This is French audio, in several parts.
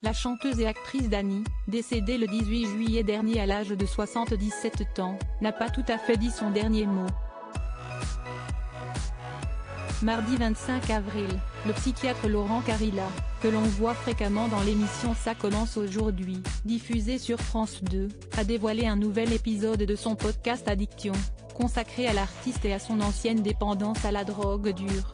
La chanteuse et actrice Dani, décédée le 18 juillet dernier à l'âge de 77 ans, n'a pas tout à fait dit son dernier mot. Mardi 25 avril, le psychiatre Laurent Carilla, que l'on voit fréquemment dans l'émission Ça commence aujourd'hui, diffusée sur France 2, a dévoilé un nouvel épisode de son podcast Addiction, consacré à l'artiste et à son ancienne dépendance à la drogue dure.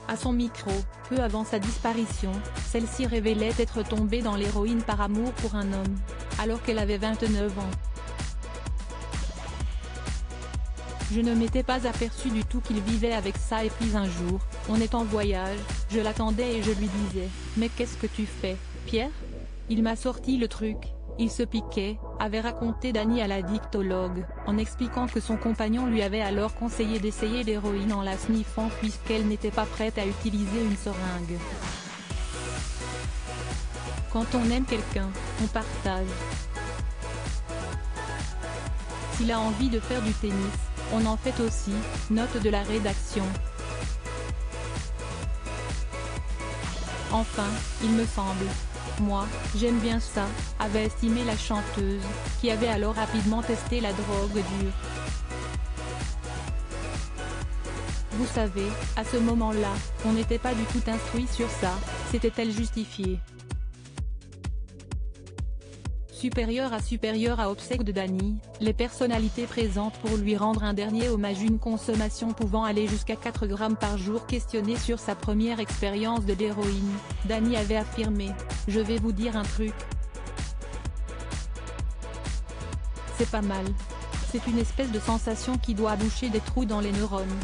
À son micro, peu avant sa disparition, celle-ci révélait être tombée dans l'héroïne par amour pour un homme, alors qu'elle avait 29 ans. Je ne m'étais pas aperçu du tout qu'il vivait avec ça et puis un jour, on est en voyage, je l'attendais et je lui disais « Mais qu'est-ce que tu fais, Pierre ?» Il m'a sorti le truc, il se piquait, avait raconté Dani à l'addictologue, en expliquant que son compagnon lui avait alors conseillé d'essayer l'héroïne en la sniffant puisqu'elle n'était pas prête à utiliser une seringue. Quand on aime quelqu'un, on partage. S'il a envie de faire du tennis, on en fait aussi, note de la rédaction. Enfin, il me semble. Moi, j'aime bien ça, avait estimé la chanteuse, qui avait alors rapidement testé la drogue dure. Vous savez, à ce moment-là, on n'était pas du tout instruit sur ça, c'était-elle justifiée. Supérieure à obsèques de Dani, les personnalités présentes pour lui rendre un dernier hommage, une consommation pouvant aller jusqu'à 4 grammes par jour. Questionné sur sa première expérience de l'héroïne, Dani avait affirmé « Je vais vous dire un truc. C'est pas mal. C'est une espèce de sensation qui doit boucher des trous dans les neurones.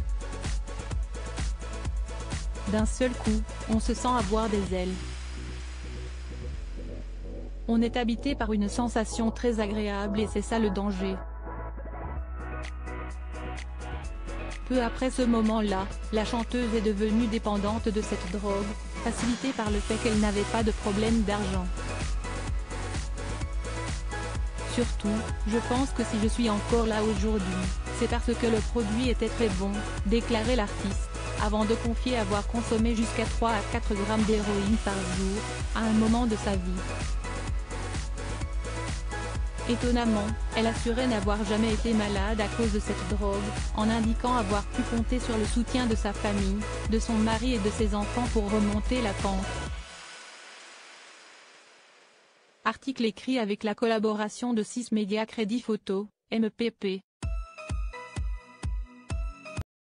D'un seul coup, on se sent avoir des ailes. On est habité par une sensation très agréable et c'est ça le danger. » Peu après ce moment-là, la chanteuse est devenue dépendante de cette drogue, facilitée par le fait qu'elle n'avait pas de problème d'argent. Surtout, je pense que si je suis encore là aujourd'hui, c'est parce que le produit était très bon, déclarait l'artiste, avant de confier avoir consommé jusqu'à 3 à 4 grammes d'héroïne par jour, à un moment de sa vie. Étonnamment, elle assurait n'avoir jamais été malade à cause de cette drogue, en indiquant avoir pu compter sur le soutien de sa famille, de son mari et de ses enfants pour remonter la pente. Article écrit avec la collaboration de 6 médias Crédit Photo, MPP.